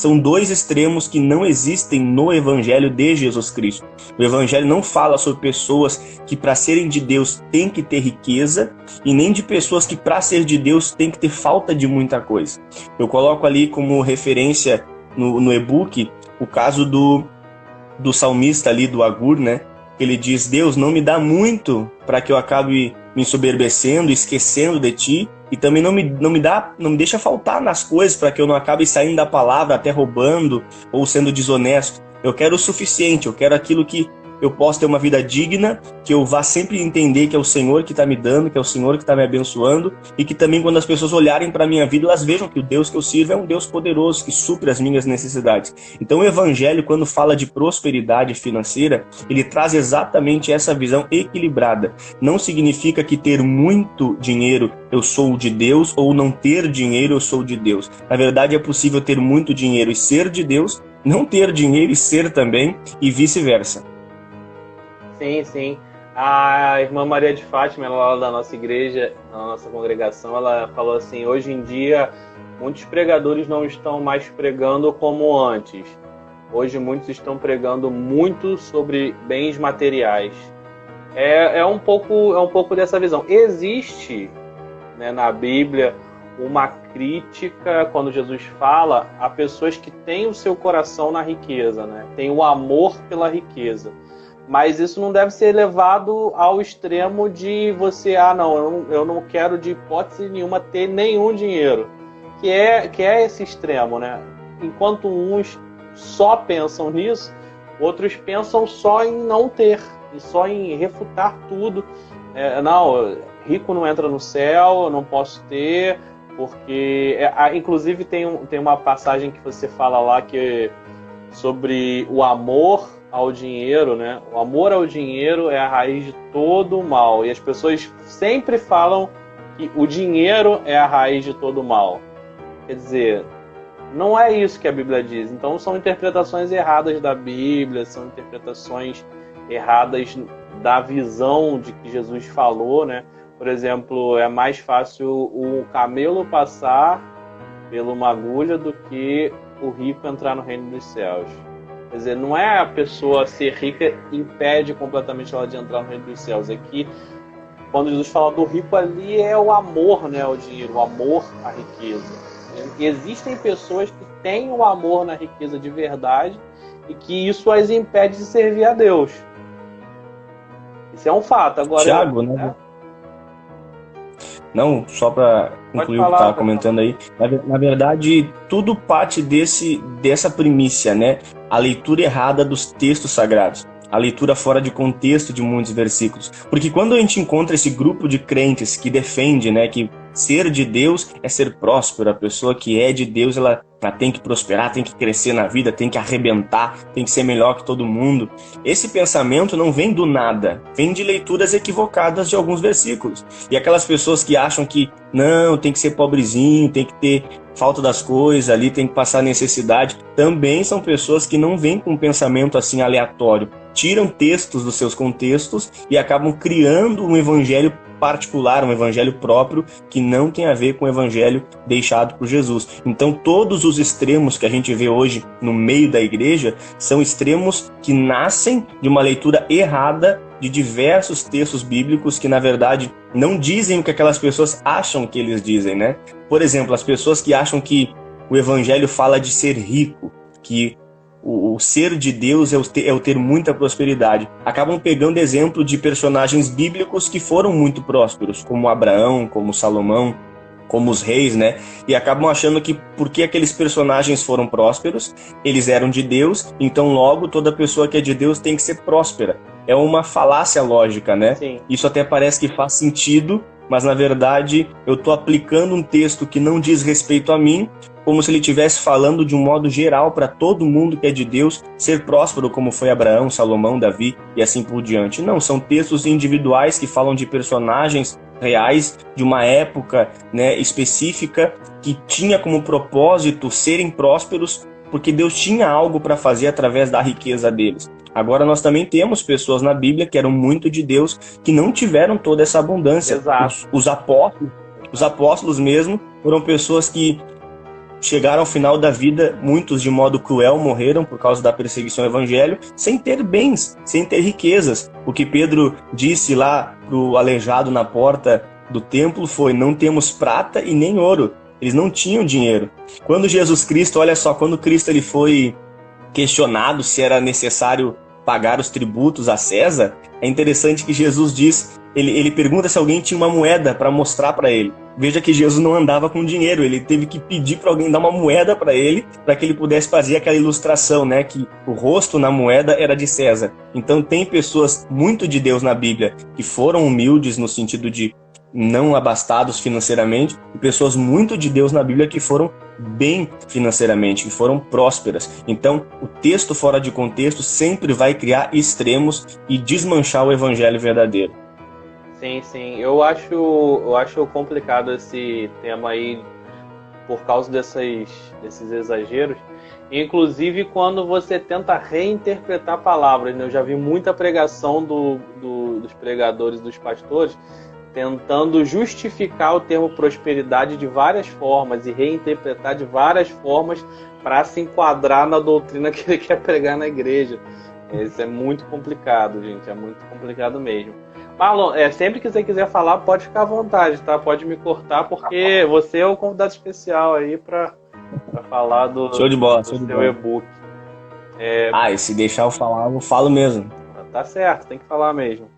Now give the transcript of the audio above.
são dois extremos que não existem no Evangelho de Jesus Cristo. O Evangelho não fala sobre pessoas que para serem de Deus têm que ter riqueza, e nem de pessoas que para ser de Deus têm que ter falta de muita coisa. Eu coloco ali como referência no e-book o caso do salmista ali, do Agur, né? Ele diz: Deus, não me dá muito para que eu acabe me ensoberbecendo, esquecendo de ti, e também não me deixa faltar nas coisas para que eu não acabe saindo da palavra, até roubando ou sendo desonesto. Eu quero o suficiente, eu quero aquilo que eu possa ter uma vida digna, que eu vá sempre entender que é o Senhor que está me dando, que é o Senhor que está me abençoando, e que também quando as pessoas olharem para a minha vida, elas vejam que o Deus que eu sirvo é um Deus poderoso, que supre as minhas necessidades. Então o Evangelho, quando fala de prosperidade financeira, ele traz exatamente essa visão equilibrada. Não significa que ter muito dinheiro eu sou de Deus, ou não ter dinheiro eu sou de Deus. Na verdade, é possível ter muito dinheiro e ser de Deus, não ter dinheiro e ser também, e vice-versa. Sim, sim. A irmã Maria de Fátima, ela lá da nossa igreja, da nossa congregação, ela falou assim: hoje em dia, muitos pregadores não estão mais pregando como antes. Hoje, muitos estão pregando muito sobre bens materiais. É um pouco dessa visão. Existe, né, na Bíblia uma crítica, quando Jesus fala, a pessoas que têm o seu coração na riqueza, né? Tem o amor pela riqueza. Mas isso não deve ser levado ao extremo de você, eu não quero de hipótese nenhuma ter nenhum dinheiro. Que é esse extremo, né? Enquanto uns só pensam nisso, outros pensam só em não ter, e só em refutar tudo. Rico não entra no céu, eu não posso ter, porque... inclusive tem uma passagem que você fala lá sobre o amor ao dinheiro, né? O amor ao dinheiro é a raiz de todo o mal. E as pessoas sempre falam que o dinheiro é a raiz de todo o mal. Quer dizer, não é isso que a Bíblia diz. Então são interpretações erradas da Bíblia, são interpretações erradas da visão de que Jesus falou, né? Por exemplo, é mais fácil o camelo passar pela uma agulha do que o rico entrar no reino dos céus. Quer dizer, não é a pessoa ser rica impede completamente ela de entrar no reino dos céus. É que quando Jesus fala do rico ali é o amor, né, ao dinheiro, o amor à riqueza. Existem pessoas que têm o amor na riqueza de verdade e que isso as impede de servir a Deus. Isso é um fato. Agora, Tiago, né? Não, só para concluir o que estava comentando aí. Na verdade, tudo parte dessa primícia, né? A leitura errada dos textos sagrados. A leitura fora de contexto de muitos versículos. Porque quando a gente encontra esse grupo de crentes que defende, né, que ser de Deus é ser próspero, a pessoa que é de Deus, ela tem que prosperar, tem que crescer na vida, tem que arrebentar, tem que ser melhor que todo mundo. Esse pensamento não vem do nada, vem de leituras equivocadas de alguns versículos. E aquelas pessoas que acham que não, tem que ser pobrezinho, tem que ter falta das coisas ali, tem que passar necessidade, também são pessoas que não vêm com um pensamento assim aleatório. Tiram textos dos seus contextos e acabam criando um evangelho particular, um evangelho próprio que não tem a ver com o evangelho deixado por Jesus. Então todos os extremos que a gente vê hoje no meio da igreja são extremos que nascem de uma leitura errada de diversos textos bíblicos que na verdade não dizem o que aquelas pessoas acham que eles dizem, né? Por exemplo, as pessoas que acham que o evangelho fala de ser rico, que o ser de Deus é o ter muita prosperidade. Acabam pegando exemplo de personagens bíblicos que foram muito prósperos, como Abraão, como Salomão, como os reis, né? E acabam achando que porque aqueles personagens foram prósperos, eles eram de Deus, então logo toda pessoa que é de Deus tem que ser próspera. É uma falácia lógica, né? Sim. Isso até parece que faz sentido, mas na verdade eu estou aplicando um texto que não diz respeito a mim, como se ele estivesse falando de um modo geral para todo mundo que é de Deus ser próspero, como foi Abraão, Salomão, Davi e assim por diante. Não, são textos individuais que falam de personagens reais de uma época, né, específica que tinha como propósito serem prósperos porque Deus tinha algo para fazer através da riqueza deles. Agora nós também temos pessoas na Bíblia que eram muito de Deus que não tiveram toda essa abundância. Exato. Os apóstolos mesmo foram pessoas que chegaram ao final da vida, muitos de modo cruel morreram por causa da perseguição ao evangelho, sem ter bens, sem ter riquezas. O que Pedro disse lá para o aleijado na porta do templo foi: não temos prata e nem ouro. Eles não tinham dinheiro. Quando Jesus Cristo, olha só, quando Cristo ele foi questionado se era necessário pagar os tributos a César, é interessante que Jesus diz, ele pergunta se alguém tinha uma moeda para mostrar para ele. Veja que Jesus não andava com dinheiro, ele teve que pedir para alguém dar uma moeda para ele, para que ele pudesse fazer aquela ilustração, né, que o rosto na moeda era de César. Então tem pessoas muito de Deus na Bíblia que foram humildes no sentido de não abastados financeiramente, e pessoas muito de Deus na Bíblia que foram bem financeiramente, que foram prósperas. Então, o texto fora de contexto sempre vai criar extremos e desmanchar o evangelho verdadeiro. Sim, sim. Eu acho complicado esse tema aí por causa desses exageros. Inclusive, quando você tenta reinterpretar palavras, né? Eu já vi muita pregação dos pregadores, dos pastores, tentando justificar o termo prosperidade de várias formas e reinterpretar de várias formas para se enquadrar na doutrina que ele quer pregar na igreja. Isso é muito complicado, gente. É muito complicado mesmo. Marlon, sempre que você quiser falar, pode ficar à vontade, tá? Pode me cortar, porque você é o convidado especial aí para falar show de bola, do seu e-book. E se deixar eu falar, eu falo mesmo. Tá certo, tem que falar mesmo.